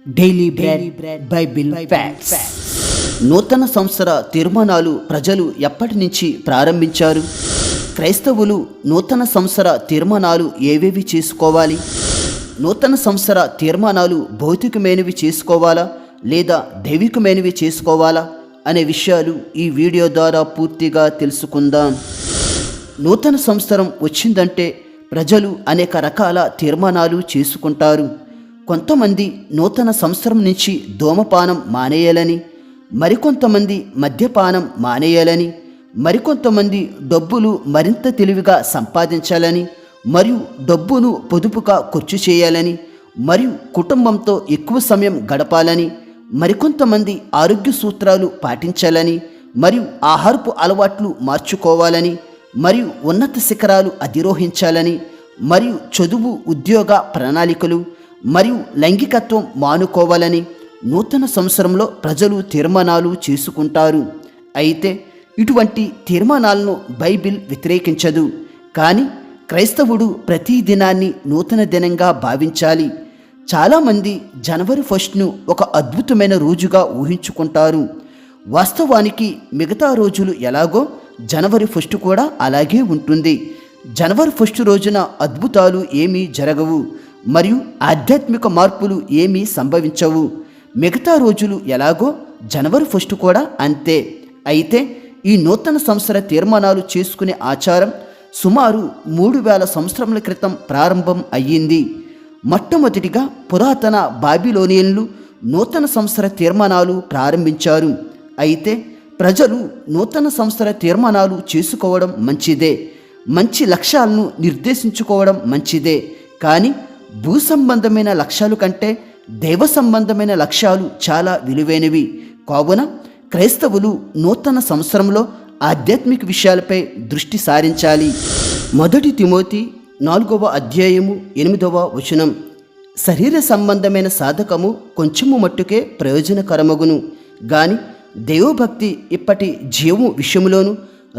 Daily bread Bible facts. నూతన సంవత్సర తీర్మానాలు ప్రజలు ఎప్పటి నుంచి ప్రారంభించారు? క్రైస్తవులు నూతన సంవత్సర తీర్మానాలు ఏవేవి చేసుకోవాలి? నూతన సంవత్సర తీర్మానాలు భౌతికమైనవి చేసుకోవాలా లేదా దైవికమైనవి చేసుకోవాలా అనే విషయాలు ఈ వీడియో ద్వారా పూర్తిగా తెలుసుకుందాం. నూతన సంవత్సరం వచ్చిందంటే ప్రజలు అనేక రకాల తీర్మానాలు చేసుకుంటారు. కొంతమంది నూతన సంవత్సరం నుంచి ధూమపానం మానేయాలని, మరికొంతమంది మద్యపానం మానేయాలని, మరికొంతమంది డబ్బులు మరింత తెలివిగా సంపాదించాలని మరియు డబ్బును పొదుపుగా ఖర్చు చేయాలని మరియు కుటుంబంతో ఎక్కువ సమయం గడపాలని, మరికొంతమంది ఆరోగ్య సూత్రాలు పాటించాలని మరియు ఆహారపు అలవాట్లు మార్చుకోవాలని మరియు ఉన్నత శిఖరాలు అధిరోహించాలని మరియు చదువు ఉద్యోగ ప్రణాళికలు మరియు లైంగికత్వం మానుకోవాలని నూతన సంవత్సరంలో ప్రజలు తీర్మానాలు చేసుకుంటారు. అయితే ఇటువంటి తీర్మానాలను బైబిల్ వ్యతిరేకించదు. కానీ క్రైస్తవుడు ప్రతి దినాన్ని నూతన దినంగా భావించాలి. చాలామంది జనవరి 1ను ఒక అద్భుతమైన రోజుగా ఊహించుకుంటారు. వాస్తవానికి మిగతా రోజులు ఎలాగో జనవరి 1 కూడా అలాగే ఉంటుంది. జనవరి 1 రోజున అద్భుతాలు ఏమీ జరగవు మరియు ఆధ్యాత్మిక మార్పులు ఏమీ సంభవించవు. మిగతా రోజులు ఎలాగో జనవరి 1 కూడా అంతే. అయితే ఈ నూతన సంవత్సర తీర్మానాలు చేసుకునే ఆచారం సుమారు 3000 సంవత్సరముల క్రితం ప్రారంభం అయ్యింది. మొట్టమొదటిగా పురాతన బాబిలోనియన్లు నూతన సంవత్సర తీర్మానాలు ప్రారంభించారు. అయితే ప్రజలు నూతన సంవత్సర తీర్మానాలు చేసుకోవడం మంచిదే, మంచి లక్ష్యాలను నిర్దేశించుకోవడం మంచిదే. కానీ భూ సంబంధమైన లక్ష్యాలు కంటే దైవ సంబంధమైన లక్ష్యాలు చాలా విలువైనవి. కావున క్రైస్తవులు నూతన సంవత్సరంలో ఆధ్యాత్మిక విషయాలపై దృష్టి సారించాలి. 1 తిమోతి 4వ అధ్యాయము 8వ వచనం, శరీర సంబంధమైన సాధకము కొంచెము మట్టుకే ప్రయోజనకరమగును గాని దైవభక్తి ఇప్పటి జీవము విషయములోను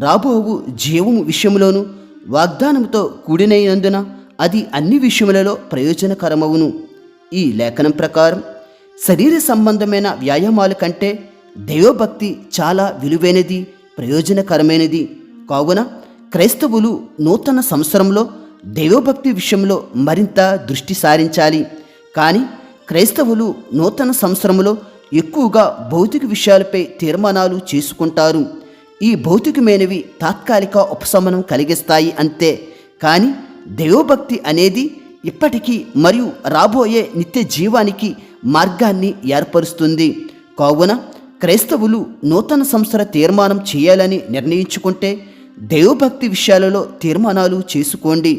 రాబోవు జీవము విషయములోను వాగ్దానముతో కూడినైనందున అది అన్ని విషయములలో ప్రయోజనకరమవును. ఈ లేఖనం ప్రకారం శరీర సంబంధమైన వ్యాయామాల కంటే దైవభక్తి చాలా విలువైనది, ప్రయోజనకరమైనది. కావున క్రైస్తవులు నూతన సంవత్సరంలో దైవభక్తి విషయంలో మరింత దృష్టి సారించాలి. కానీ క్రైస్తవులు నూతన సంవత్సరంలో ఎక్కువగా భౌతిక విషయాలపై తీర్మానాలు చేసుకుంటారు. ఈ భౌతికమైనవి తాత్కాలిక ఉపశమనం కలిగిస్తాయి అంతే. కానీ దైవభక్తి అనేది ఇప్పటికీ మరియు రాబోయే నిత్య జీవానికి మార్గాన్ని ఏర్పరుస్తుంది. కావున క్రైస్తవులు నూతన సంవత్సర తీర్మానం చేయాలని నిర్ణయించుకుంటే దైవభక్తి విషయాలలో తీర్మానాలు చేసుకోండి.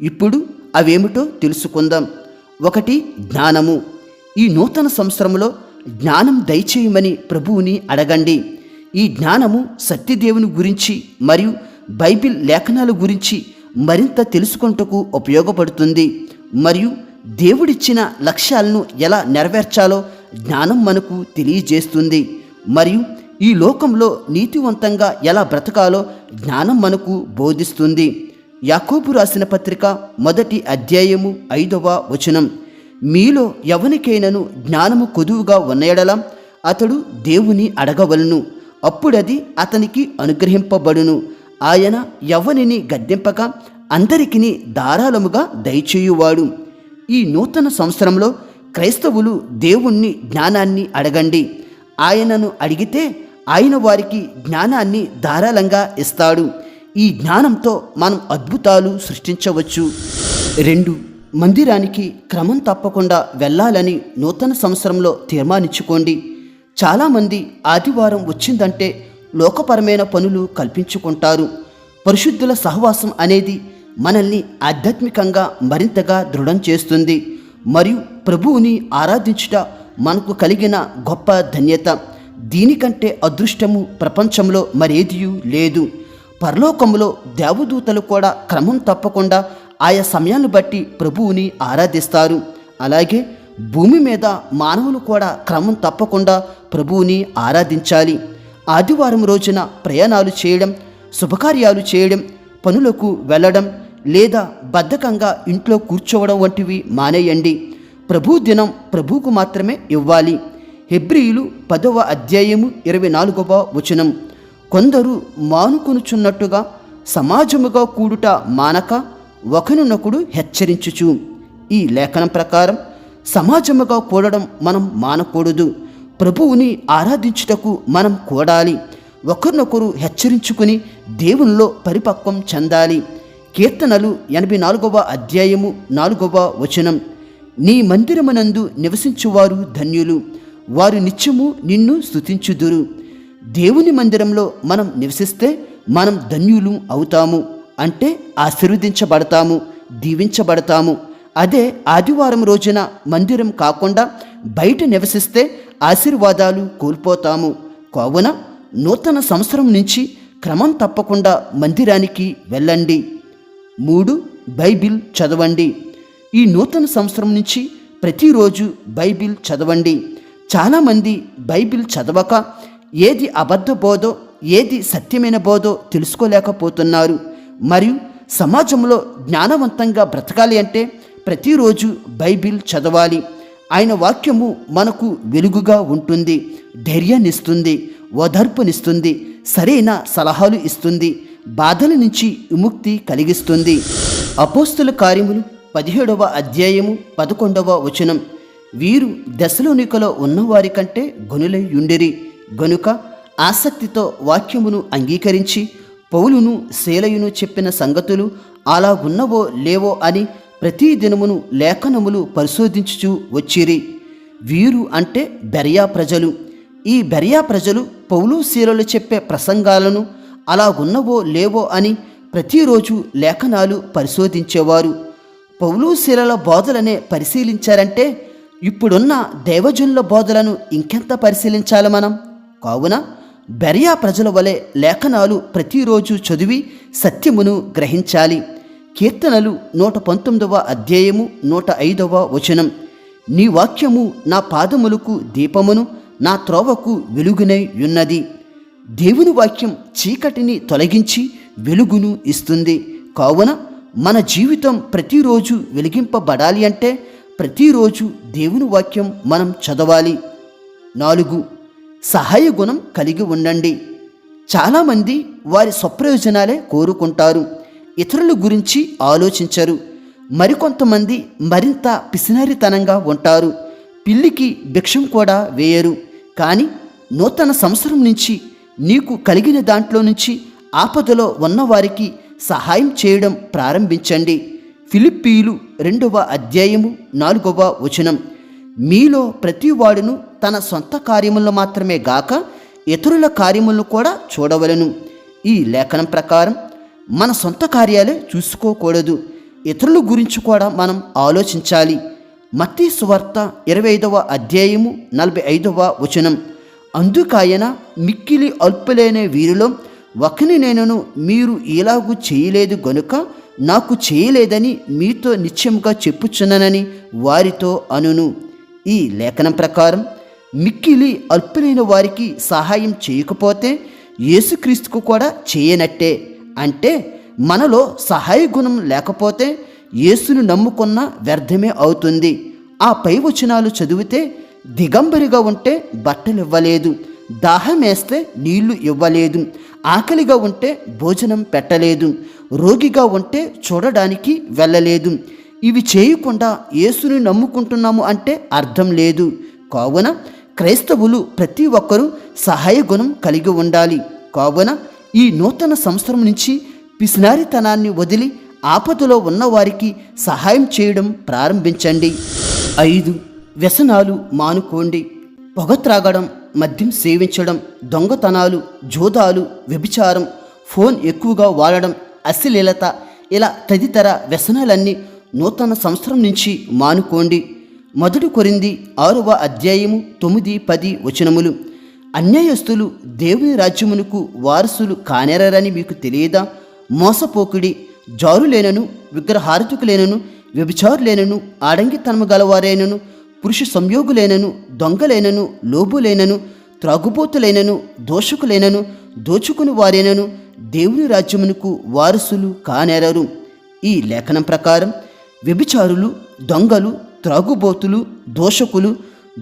ఇప్పుడు అవేమిటో తెలుసుకుందాం. 1 జ్ఞానము. ఈ నూతన సంవత్సరంలో జ్ఞానం దయచేయమని ప్రభువుని అడగండి. ఈ జ్ఞానము సత్యదేవుని గురించి మరియు బైబిల్ లేఖనాల గురించి మరింత తెలుసుకొనుటకు ఉపయోగపడుతుంది మరియు దేవుడిచ్చిన లక్ష్యాలను ఎలా నెరవేర్చాలో జ్ఞానం మనకు తెలియజేస్తుంది మరియు ఈ లోకంలో నీతివంతంగా ఎలా బ్రతకాలో జ్ఞానం మనకు బోధిస్తుంది. యాకోబు రాసిన పత్రిక 1వ అధ్యాయము 5వ వచనం, మీలో ఎవనికైనను జ్ఞానము కొదువుగా ఉన్న యెడల అతడు దేవుని అడగవలను, అప్పుడది అతనికి అనుగ్రహింపబడును. ఆయన ఎవనిని గద్దింపక అందరికిని ధారాళముగా దయచేయువాడు. ఈ నూతన సంవత్సరంలో క్రైస్తవులు దేవుణ్ణి జ్ఞానాన్ని అడగండి. ఆయనను అడిగితే ఆయన వారికి జ్ఞానాన్ని ధారాళంగా ఇస్తాడు. ఈ జ్ఞానంతో మనం అద్భుతాలు సృష్టించవచ్చు. 2 మందిరానికి క్రమం తప్పకుండా వెళ్ళాలని నూతన సంవత్సరంలో తీర్మానించుకోండి. చాలామంది ఆదివారం వచ్చిందంటే లోకపరమైన పనులు కల్పించుకుంటారు. పరిశుద్ధుల సహవాసం అనేది మనల్ని ఆధ్యాత్మికంగా మరింతగా దృఢం చేస్తుంది మరియు ప్రభువుని ఆరాధించుట మనకు కలిగిన గొప్ప ధన్యత. దీనికంటే అదృష్టము ప్రపంచంలో మరేదియూ లేదు. పరలోకంలో దేవదూతలు కూడా క్రమం తప్పకుండా ఆయా సమయాన్ని బట్టి ప్రభువుని ఆరాధిస్తారు. అలాగే భూమి మీద మానవులు కూడా క్రమం తప్పకుండా ప్రభువుని ఆరాధించాలి. ఆదివారం రోజున ప్రయాణాలు చేయడం, శుభకార్యాలు చేయడం, పనులకు వెళ్ళడం లేదా బద్ధకంగా ఇంట్లో కూర్చోవడం వంటివి మానేయండి. ప్రభు దినం ప్రభువుకు మాత్రమే ఇవ్వాలి. హెబ్రీయులు 10వ అధ్యాయము 24వ వచనం. కొందరు మానుకొనుచున్నట్టుగా సమాజముగా కూడుట మానక ఒకరినొకడు హెచ్చరించుచు. ఈ లేఖనం ప్రకారం సమాజముగా కూడడం మనం మానకూడదు. ప్రభువుని ఆరాధించుటకు మనం కూడాలి. ఒకరినొకరు హెచ్చరించుకుని దేవునిలో పరిపక్వం చెందాలి. కీర్తనలు 84వ అధ్యాయము 4వ వచనం. నీ మందిరమునందు నివసించువారు ధన్యులు, వారు నిత్యము నిన్ను స్తుతించుదురు. దేవుని మందిరంలో మనం నివసిస్తే మనం ధన్యులు అవుతాము, అంటే ఆశీర్వదించబడతాము, దీవించబడతాము. అదే ఆదివారం రోజున మందిరం కాకుండా బయట నివసిస్తే ఆశీర్వాదాలు కోల్పోతాము. కావున నూతన సంవత్సరం నుంచి క్రమం తప్పకుండా మందిరానికి వెళ్ళండి. 3. బైబిల్ చదవండి. ఈ నూతన సంవత్సరం నుంచి ప్రతిరోజు బైబిల్ చదవండి. చాలామంది బైబిల్ చదవక ఏది అబద్ధ బోధో ఏది సత్యమైన బోధో తెలుసుకోలేకపోతున్నారు. మరియు సమాజంలో జ్ఞానవంతంగా బ్రతకాలి అంటే ప్రతిరోజు బైబిల్ చదవాలి. ఆయన వాక్యము మనకు వెలుగుగా ఉంటుంది, ధైర్యాన్ని ఇస్తుంది, ఓదార్పునిస్తుంది, సరైన సలహాలు ఇస్తుంది, బాధల నుంచి విముక్తి కలిగిస్తుంది. అపోస్తుల కార్యములు 17వ అధ్యాయము 11వ వచనం. వీరు దశలోనికలో ఉన్నవారి కంటే గనులై యుండిరి గనుక ఆసక్తితో వాక్యమును అంగీకరించి పౌలును శీలయును చెప్పిన సంగతులు అలాగున్నవో లేవో అని ప్రతి దినమును లేఖనములు పరిశోధించుచూ వచ్చిరి. వీరు అంటే బెరయా ప్రజలు. ఈ బెరయా ప్రజలు పౌలు శీలలు చెప్పే ప్రసంగాలను అలాగున్నవో లేవో అని ప్రతిరోజు లేఖనాలు పరిశోధించేవారు. పౌలు శీలల బోధలనే పరిశీలించారంటే ఇప్పుడున్న దైవజనుల బోధలను ఇంకెంత పరిశీలించాలి మనం? కావున బెరయా ప్రజల వలె లేఖనాలు ప్రతిరోజు చదివి సత్యమును గ్రహించాలి. కీర్తనలు 119వ అధ్యాయము 105వ వచనం. నీ వాక్యము నా పాదములకు దీపమును నా త్రోవకు వెలుగునై యున్నది. దేవుని వాక్యం చీకటిని తొలగించి వెలుగును ఇస్తుంది. కావున మన జీవితం ప్రతిరోజు వెలిగింపబడాలి అంటే ప్రతిరోజు దేవుని వాక్యం మనం చదవాలి. 4. సహాయ గుణం కలిగి ఉండండి. చాలామంది వారి స్వప్రయోజనాలే కోరుకుంటారు, ఇతరుల గురించి ఆలోచించరు. మరికొంతమంది మరింత పిసినారితనంగా ఉంటారు, పిల్లికి భిక్షం కూడా వేయరు. కానీ నూతన సంవత్సరం నుంచి నీకు కలిగిన దాంట్లో నుంచి ఆపదలో ఉన్నవారికి సహాయం చేయడం ప్రారంభించండి. ఫిలిప్పీయులు 2వ అధ్యాయము 4వ వచనం. మీలో ప్రతివాడును తన సొంత కార్యములను మాత్రమే గాక ఇతరుల కార్యములను కూడా చూడవలెను. ఈ లేఖనం ప్రకారం మన సొంత కార్యాలే చూసుకోకూడదు, ఇతరుల గురించి కూడా మనం ఆలోచించాలి. మత్తయి సువార్త 25వ అధ్యాయము 45వ వచనం. అందుకాయన మిక్కిలి అల్పులైన వీరిలో ఒకని నేనును మీరు ఇలాగూ చేయలేదు గనుక నాకు చేయలేదని మీతో నిశ్చయముగా చెప్పుచున్నానని వారితో అనును. ఈ లేఖనం ప్రకారం మిక్కిలి అల్పులైన వారికి సహాయం చేయకపోతే యేసుక్రీస్తుకు కూడా చేయనట్టే. అంటే మనలో సహాయ గుణం లేకపోతే యేసును నమ్ముకున్న వ్యర్థమే అవుతుంది. ఆ పై వచనాలు చదివితే దిగంబరిగా ఉంటే బట్టలు ఇవ్వలేదు, దాహం వేస్తే నీళ్లు ఇవ్వలేదు, ఆకలిగా ఉంటే భోజనం పెట్టలేదు, రోగిగా ఉంటే చూడడానికి వెళ్ళలేదు. ఇవి చేయకుండా యేసుని నమ్ముకుంటున్నాము అంటే అర్థం లేదు. కావున క్రైస్తవులు ప్రతి ఒక్కరూ సహాయ గుణం కలిగి ఉండాలి. కావున ఈ నూతన సంవత్సరం నుంచి పిసినారితనాన్ని వదిలి ఆపదలో ఉన్నవారికి సహాయం చేయడం ప్రారంభించండి. 5. వ్యసనాలు మానుకోండి. పొగ త్రాగడం, మద్యం సేవించడం, దొంగతనాలు, జూదాలు, వ్యభిచారం, ఫోన్ ఎక్కువగా వాడడం, అశ్లీలత, ఇలా తదితర వ్యసనాలన్నీ నూతన సంవత్సరం నుంచి మానుకోండి. 1 కొరింథీ 6వ అధ్యాయము 9-10 వచనములు. అన్యాయస్తులు దేవుని రాజ్యమునకు వారసులు కానేరని మీకు తెలియదా? మోసపోకుడి, జారులేనను, విగ్రహారతుకులేనను, వ్యభిచారులేనను, ఆడంగితనము గలవారైనను, పురుష సంయోగులైనను, దొంగలైనను, లోబులైనను, త్రాగుబోతులైనను, దోషకులైనను, దోచుకుని వారైనను దేవుని రాజ్యమునకు వారసులు కానేరరు. ఈ లేఖనం ప్రకారం వ్యభిచారులు, దొంగలు, త్రాగుబోతులు, దోషకులు,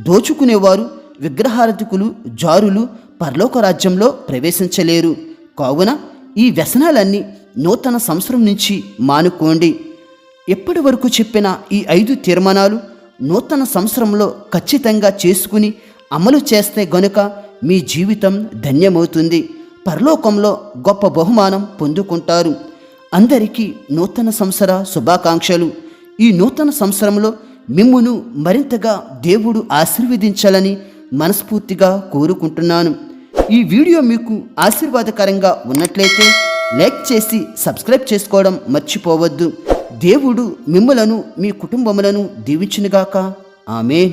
దోచుకునేవారు, విగ్రహారాధికులు, జారులు పరలోక రాజ్యంలో ప్రవేశించలేరు. కావున ఈ వ్యసనాలన్నీ నూతన సంవత్సరం నుంచి మానుకోండి. ఎప్పటి వరకు చెప్పిన ఈ 5 తీర్మానాలు నూతన సంవత్సరంలో ఖచ్చితంగా చేసుకుని అమలు చేస్తే గనుక మీ జీవితం ధన్యమవుతుంది. పరలోకంలో గొప్ప బహుమానం పొందుకుంటారు. అందరికీ నూతన సంవత్సర శుభాకాంక్షలు. ఈ నూతన సంవత్సరంలో మిమ్మును మరింతగా దేవుడు ఆశీర్వదించాలని మనస్ఫూర్తిగా కోరుకుంటున్నాను. ఈ వీడియో మీకు ఆశీర్వాదకరంగా ఉన్నట్లయితే లైక్ చేసి సబ్స్క్రైబ్ చేసుకోవడం మర్చిపోవద్దు. దేవుడు మిమ్ములను, మీ కుటుంబములను దీవించునుగాక. ఆమేన్.